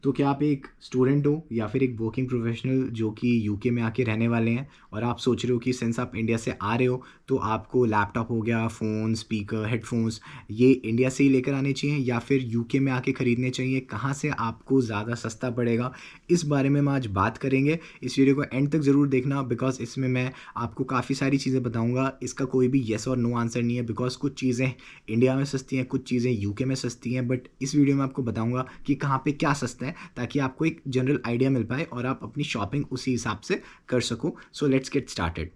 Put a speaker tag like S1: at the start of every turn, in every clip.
S1: तो क्या आप एक स्टूडेंट हो या फिर एक वर्किंग प्रोफेशनल जो कि यूके में आके रहने वाले हैं और आप सोच रहे हो कि सिंस आप इंडिया से आ रहे हो तो आपको लैपटॉप हो गया, फ़ोन, स्पीकर, हेडफोन्स ये इंडिया से ही लेकर आने चाहिए या फिर यूके में आके ख़रीदने चाहिए, कहाँ से आपको ज़्यादा सस्ता पड़ेगा, इस बारे में हम आज बात करेंगे। इस वीडियो को एंड तक ज़रूर देखना बिकॉज इसमें मैं आपको काफ़ी सारी चीज़ें बताऊँगा। इसका कोई भी येस और नो आंसर नहीं है बिकॉज कुछ चीज़ें इंडिया में सस्ती हैं, कुछ चीज़ें यूके में सस्ती हैं, बट इस वीडियो में आपको बताऊँगा कि कहाँ पे क्या सस्ता है ताकि आपको एक जनरल आइडिया मिल पाए और आप अपनी शॉपिंग उसी हिसाब से कर सको। So let's get started.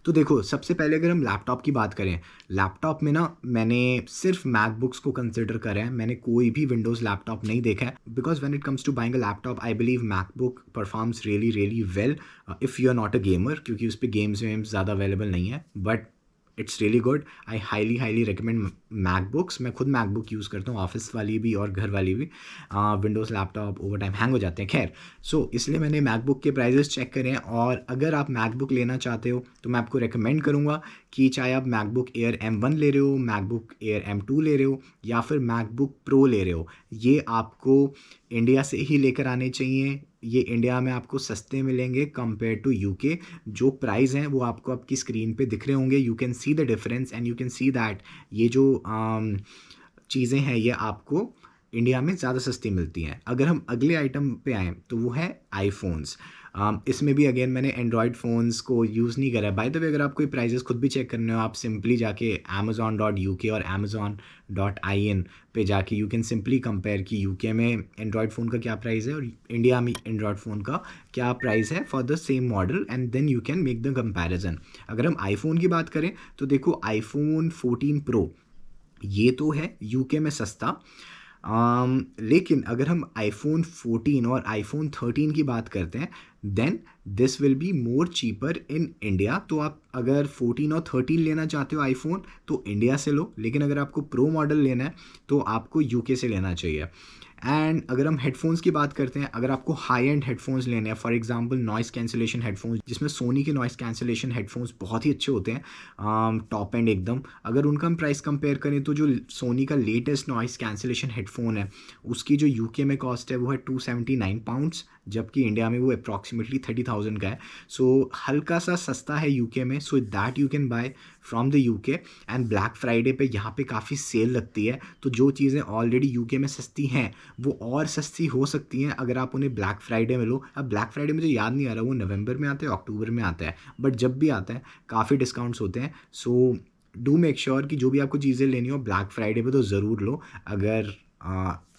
S1: तो देखो, सबसे पहले अगर हम लैपटॉप की बात करें, लैपटॉप में ना मैंने सिर्फ मैकबुक्स को कंसिडर करा है, मैंने कोई भी विंडोज़ लैपटॉप नहीं देखा है because when it comes to buying a laptop I believe MacBook performs really really well if you are not a gamer, क्योंकि उस पर गेम्स वेम्स ज़्यादा अवेलेबल नहीं है, but it's really good. I highly highly recommend MacBooks. मैं खुद MacBook use करता हूँ, ऑफिस वाली भी और घर वाली भी। Windows laptop over time hang हो जाते हैं, खैर। सो इसलिए मैंने मैकबुक के प्राइजेस चेक करे हैं और अगर आप मैकबुक लेना चाहते हो तो मैं आपको रिकमेंड करूँगा कि चाहे आप मैकबुक एयर M1 ले रहे हो, मैकबुक एयर M2 ले रहे हो या फिर मैकबुक प्रो ले रहे हो, ये आपको इंडिया से ही लेकर आने चाहिए। ये इंडिया में आपको सस्ते मिलेंगे कंपेयर टू यूके। जो प्राइस हैं वो आपको आपकी स्क्रीन पे दिख रहे होंगे, you can see the difference and you can see that ये जो चीज़ें हैं ये आपको इंडिया में ज़्यादा सस्ती मिलती हैं। अगर हम अगले आइटम पे आएँ तो वो है आईफ़ोन्स। इसमें भी अगेन मैंने एंड्रॉयड फ़ोन्स को यूज़ नहीं करा है। बाय द वे, अगर आप कोई प्राइजेस खुद भी चेक करने हो, आप सिंपली जाके amazon.uk और amazon.in पे जाके यू कैन सिंपली कंपेयर कि यूके में एंड्रॉयड फ़ोन का क्या प्राइस है और इंडिया में एंड्रॉयड फ़ोन का क्या प्राइस है for the same model, and then you can make the comparison. अगर हम आईफ़ोन की बात करें तो देखो, आईफ़ोन 14 प्रो ये तो है यूके में सस्ता। लेकिन अगर हम आईफोन 14 और आईफोन 13 की बात करते हैं then this will be more cheaper in India. तो आप अगर 14 और 13 लेना चाहते हो आईफोन तो इंडिया से लो, लेकिन अगर आपको प्रो मॉडल लेना है तो आपको यूके से लेना चाहिए। एंड अगर हम हेडफोन्स की बात करते हैं, अगर आपको हाई एंड हेडफोन्स लेने हैं, for example noise cancellation headphones, जिसमें सोनी के नॉइस कैंसिलेशन हेडफोन्स बहुत ही अच्छे होते हैं, टॉप एंड एकदम, अगर उनका हम प्राइस कंपेयर करें तो जो सोनी का लेटेस्ट नॉइस कैंसिलेशन हेडफोन है उसकी जो यूके में कॉस्ट है वो है £279, जबकि इंडिया में वो अप्रॉक्सीमेटली 30,000 का है। सो हल्का सा सस्ता है यूके में, so that you can buy from the UK. And black Friday पे यहाँ पे काफ़ी सेल लगती है, तो जो चीज़ें ऑलरेडी यूके में सस्ती हैं वो और सस्ती हो सकती हैं अगर आप उन्हें ब्लैक फ्राइडे में लो। अब ब्लैक फ्राइडे मुझे याद नहीं आ रहा वो नवंबर में आता है अक्टूबर में आता है, बट जब भी आता है काफ़ी डिस्काउंट्स होते हैं। सो डू मेक श्योर कि जो भी आपको चीज़ें लेनी हो ब्लैक फ्राइडे पे तो ज़रूर लो अगर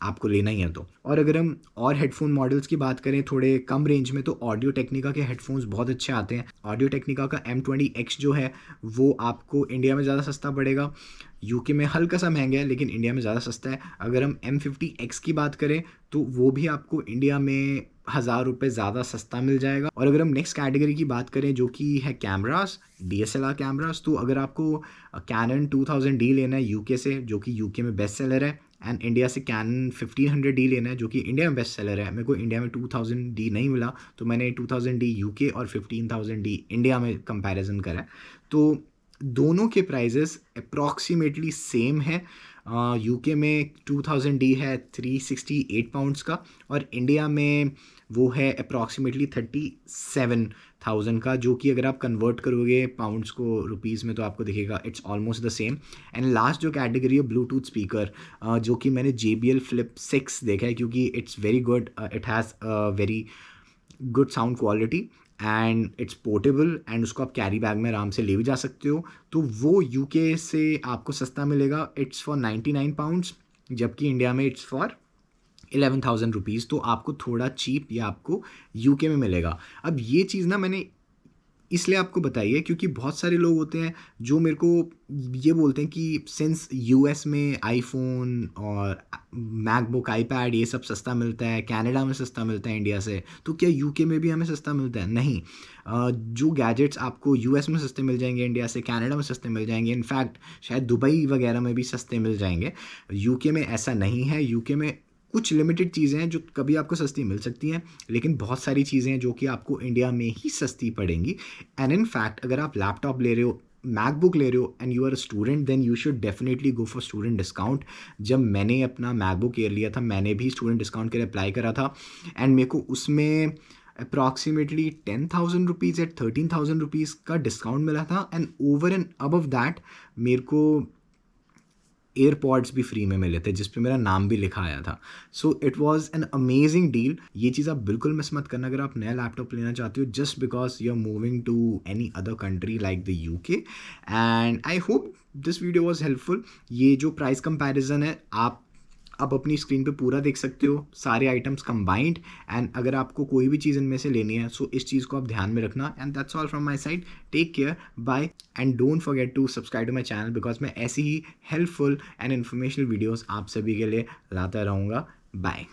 S1: आपको लेना ही है तो। और अगर हम और हेडफोन मॉडल्स की बात करें थोड़े कम रेंज में, तो ऑडियो टेक्निका के हेडफोन्स बहुत अच्छे आते हैं। ऑडियो टेक्निका का M20X जो है वो आपको इंडिया में ज़्यादा सस्ता पड़ेगा, यूके में हल्का सा महंगा है लेकिन इंडिया में ज़्यादा सस्ता है। अगर हम M50X की बात करें तो वो भी आपको इंडिया में 1,000 रुपये ज़्यादा सस्ता मिल जाएगा। और अगर हम नेक्स्ट कैटेगरी की बात करें जो कि है कैमरास, DSLR कैमरास, तो अगर आपको कैनन 2000D लेना है यूके से जो कि यूके में बेस्ट सेलर है, एंड इंडिया से कैनन 1500D लेना है जो कि इंडिया में बेस्ट सेलर है, मेरे को इंडिया में 2000D नहीं मिला तो मैंने 2000D यूके और 15,000D इंडिया में कंपैरिजन करा है। तो दोनों के प्राइजेस अप्रॉक्सीमेटली सेम है। यूके में 2000D है £368 का और इंडिया में वो है अप्रॉक्सीमेटली 37,000 का, जो कि अगर आप कन्वर्ट करोगे पाउंड्स को रुपीज़ में तो आपको दिखेगा it's almost the same. And last जो कैटेगरी है ब्लूटूथ स्पीकर, जो कि मैंने JBL Flip 6 देखा है क्योंकि it's very good, it has very good sound quality and it's portable and उसको आप कैरी बैग में आराम से ले भी जा सकते हो। तो वो यूके से आपको सस्ता मिलेगा, इट्स फॉर £99, जबकि इंडिया में इट्स फॉर 11,000 रुपीज़। तो आपको थोड़ा चीप या आपको यूके में मिलेगा। अब ये चीज़ ना मैंने इसलिए आपको बताइए क्योंकि बहुत सारे लोग होते हैं जो मेरे को ये बोलते हैं कि सिंस यूएस में आईफोन और मैकबुक, आईपैड ये सब सस्ता मिलता है, कनाडा में सस्ता मिलता है इंडिया से, तो क्या यूके में भी हमें सस्ता मिलता है? नहीं। जो गैजेट्स आपको यूएस में सस्ते मिल जाएंगे इंडिया से, कनाडा में सस्ते मिल जाएंगे, इनफैक्ट शायद दुबई वगैरह में भी सस्ते मिल जाएंगे, यूके में ऐसा नहीं है। यूके में कुछ लिमिटेड चीज़ें हैं जो कभी आपको सस्ती मिल सकती हैं, लेकिन बहुत सारी चीज़ें हैं जो कि आपको इंडिया में ही सस्ती पड़ेंगी। एंड इन फैक्ट अगर आप लैपटॉप ले रहे हो मैकबुक ले रहे हो and you are a student, then you should definitely go for student discount. जब मैंने अपना मैकबुक एयर लिया था, मैंने भी स्टूडेंट डिस्काउंट के लिए अप्लाई करा था एंड मेरे को उसमें अप्रॉक्सीमेटली 10,000 रुपीज़ या 13,000 रुपीज़ का डिस्काउंट मिला था and over and above that मेरे को एयरपॉड्स भी फ्री में मिले थे जिस पे मेरा नाम भी लिखा आया था। So it was an amazing deal. ये चीज़ आप बिल्कुल मिस मत करना अगर आप नया लैपटॉप लेना चाहते हो just because you are moving to any other country like the UK. And I hope this video was helpful. ये जो प्राइस कंपैरिजन है आप अब अपनी स्क्रीन पे पूरा देख सकते हो, सारे आइटम्स कंबाइंड। एंड अगर आपको कोई भी चीज़ इनमें से लेनी है सो इस चीज़ को आप ध्यान में रखना। And that's all from my side. Take care, bye and don't forget to subscribe to my channel because मैं ऐसी ही हेल्पफुल एंड इन्फॉर्मेशनल वीडियोस आप सभी के लिए लाता रहूँगा। बाय।